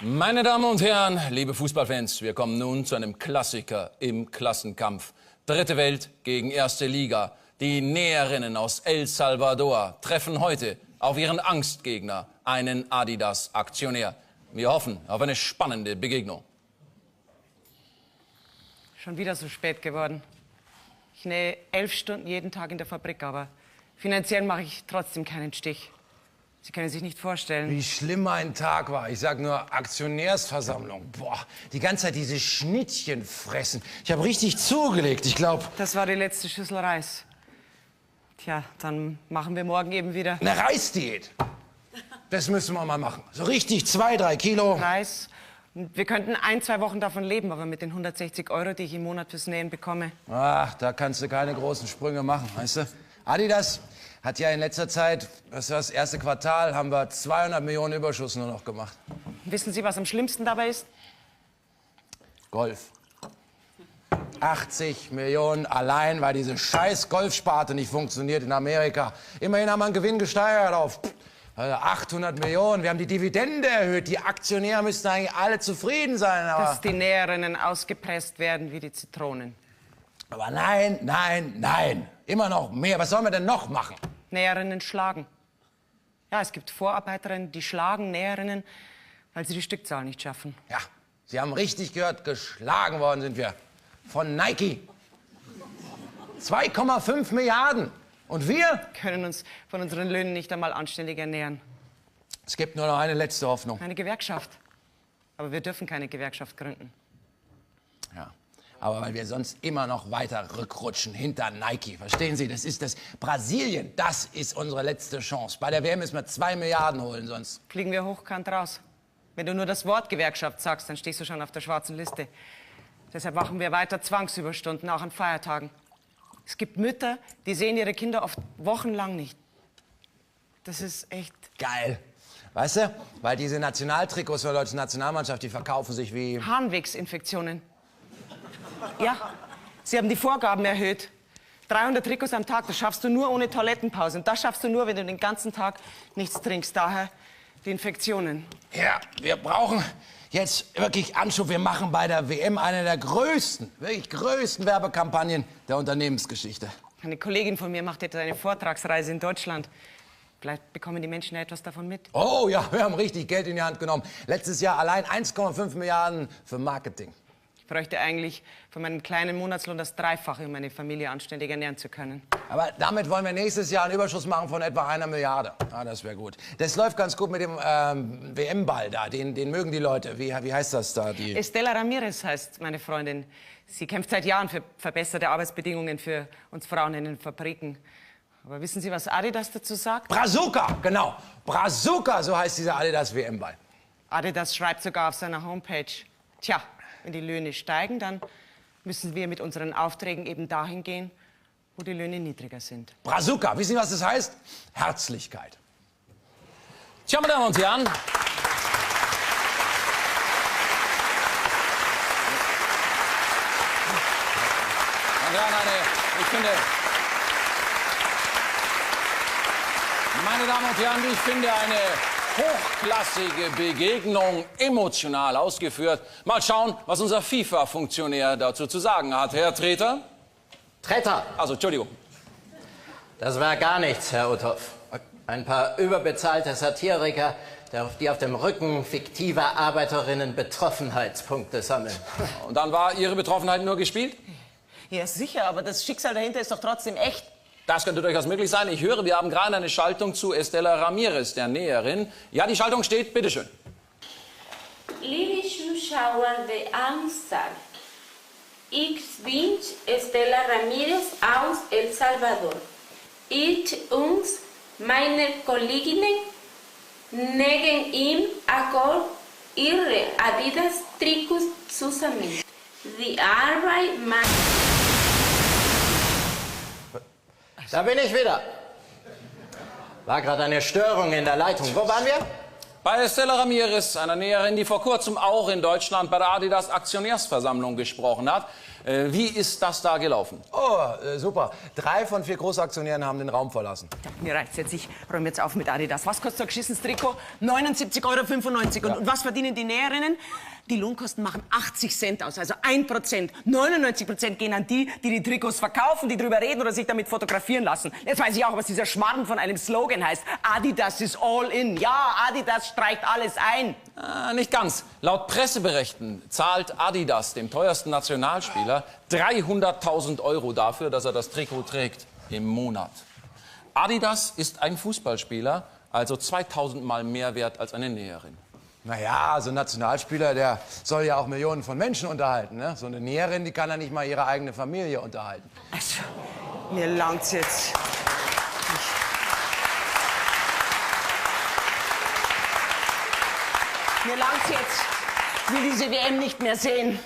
Meine Damen und Herren, liebe Fußballfans, wir kommen nun zu einem Klassiker im Klassenkampf. Dritte Welt gegen erste Liga. Die Näherinnen aus El Salvador treffen heute auf ihren Angstgegner, einen Adidas-Aktionär. Wir hoffen auf eine spannende Begegnung. Schon wieder so spät geworden. Ich nähe 11 Stunden jeden Tag in der Fabrik, aber finanziell mache ich trotzdem keinen Stich. Sie können sich nicht vorstellen. Wie schlimm mein Tag war. Ich sag nur Aktionärsversammlung. Boah, die ganze Zeit diese Schnittchen fressen. Ich habe richtig zugelegt, ich glaube. Das war die letzte Schüssel Reis. Tja, dann machen wir morgen eben wieder Eine Reisdiät. Das müssen wir mal machen. So richtig 2, 3 Kilo. Reis. Und wir könnten 1, 2 Wochen davon leben, aber mit den 160 €, die ich im Monat fürs Nähen bekomme. Ach, da kannst du keine großen Sprünge machen, weißt du? Adidas hat ja in letzter Zeit, das erste Quartal, haben wir 200 Millionen Überschuss nur noch gemacht. Wissen Sie, was am schlimmsten dabei ist? Golf. 80 Millionen allein, weil diese scheiß Golfsparte nicht funktioniert in Amerika. Immerhin haben wir einen Gewinn gesteigert auf 800 Millionen. Wir haben die Dividende erhöht. Die Aktionäre müssten eigentlich alle zufrieden sein. Dass die Näherinnen ausgepresst werden wie die Zitronen. Aber nein, nein, nein. Immer noch mehr. Was sollen wir denn noch machen? Näherinnen schlagen. Ja, es gibt Vorarbeiterinnen, die schlagen Näherinnen, weil sie die Stückzahl nicht schaffen. Ja, Sie haben richtig gehört. Geschlagen worden sind wir. Von Nike. 2,5 Milliarden. Und wir Können uns von unseren Löhnen nicht einmal anständig ernähren. Es gibt nur noch eine letzte Hoffnung. Eine Gewerkschaft. Aber wir dürfen keine Gewerkschaft gründen. Ja, aber weil wir sonst immer noch weiter rückrutschen hinter Nike. Verstehen Sie, das ist das Brasilien. Das ist unsere letzte Chance. Bei der WM müssen wir 2 Milliarden holen, sonst. Fliegen wir hochkant raus. Wenn du nur das Wort Gewerkschaft sagst, dann stehst du schon auf der schwarzen Liste. Deshalb machen wir weiter Zwangsüberstunden, auch an Feiertagen. Es gibt Mütter, die sehen ihre Kinder oft wochenlang nicht. Das ist echt Geil. Weißt du, weil diese Nationaltrikots der deutschen Nationalmannschaft, die verkaufen sich wie... Harnwegsinfektionen. Ja, sie haben die Vorgaben erhöht. 300 Trikots am Tag, das schaffst du nur ohne Toilettenpause. Und das schaffst du nur, wenn du den ganzen Tag nichts trinkst. Daher die Infektionen. Ja, wir brauchen jetzt wirklich Anschub. Wir machen bei der WM eine der größten, wirklich größten Werbekampagnen der Unternehmensgeschichte. Eine Kollegin von mir macht jetzt eine Vortragsreise in Deutschland. Vielleicht bekommen die Menschen ja etwas davon mit. Oh ja, wir haben richtig Geld in die Hand genommen. Letztes Jahr allein 1,5 Milliarden für Marketing. Ich bräuchte eigentlich für meinen kleinen Monatslohn das Dreifache, um meine Familie anständig ernähren zu können. Aber damit wollen wir nächstes Jahr einen Überschuss machen von etwa 1 Milliarde. Ah, das wäre gut. Das läuft ganz gut mit dem WM-Ball da. Den mögen die Leute. Wie heißt das da? Estela Ramirez heißt meine Freundin. Sie kämpft seit Jahren für verbesserte Arbeitsbedingungen für uns Frauen in den Fabriken. Aber wissen Sie, was Adidas dazu sagt? Brazuca, genau. Brazuca, so heißt dieser Adidas WM-Ball. Adidas schreibt sogar auf seiner Homepage, tja, wenn die Löhne steigen, dann müssen wir mit unseren Aufträgen eben dahin gehen, wo die Löhne niedriger sind. Brazuca, wissen Sie, was das heißt? Herzlichkeit. Tja, meine Damen und Herren. Ich finde, meine Damen und Herren, ich finde eine hochklassige Begegnung, emotional ausgeführt. Mal schauen, was unser FIFA-Funktionär dazu zu sagen hat. Herr Treter? Treter! Also, Entschuldigung. Das war gar nichts, Herr Uthoff. Ein paar überbezahlte Satiriker, die auf dem Rücken fiktiver Arbeiterinnen Betroffenheitspunkte sammeln. Und dann war Ihre Betroffenheit nur gespielt? Ja, sicher, aber das Schicksal dahinter ist doch trotzdem echt. Das könnte durchaus möglich sein. Ich höre, wir haben gerade eine Schaltung zu Estela Ramirez, der Näherin. Ja, die Schaltung steht. Bitteschön. Liebe Zuschauer der Amstar, ich bin Estela Ramirez aus El Salvador. Ich und meine Kolleginnen nähen im Akkord ihre Adidas-Trikots zusammen. Die Arbeit macht... Da bin ich wieder. War gerade eine Störung in der Leitung. Wo waren wir? Bei Estela Ramirez, einer Näherin, die vor kurzem auch in Deutschland bei der Adidas Aktionärsversammlung gesprochen hat. Wie ist das da gelaufen? Oh, super. 3 von 4 Großaktionären haben den Raum verlassen. Mir reicht's jetzt. Ich räume jetzt auf mit Adidas. Was kostet so ein geschissenes Trikot? 79,95 €. Und was verdienen die Näherinnen? Die Lohnkosten machen 80 Cent aus, also 1%. 99% gehen an die, die Trikots verkaufen, die drüber reden oder sich damit fotografieren lassen. Jetzt weiß ich auch, was dieser Schmarrn von einem Slogan heißt. Adidas is all in. Ja, Adidas streicht alles ein. Nicht ganz. Laut Presseberichten zahlt Adidas dem teuersten Nationalspieler 300.000 € dafür, dass er das Trikot trägt im Monat. Adidas ist ein Fußballspieler, also 2000 Mal mehr wert als eine Näherin. Naja, so ein Nationalspieler, der soll ja auch Millionen von Menschen unterhalten. Ne? So eine Näherin, die kann ja nicht mal ihre eigene Familie unterhalten. Also, mir langt's jetzt. Mir langt's jetzt. Ich will diese WM nicht mehr sehen.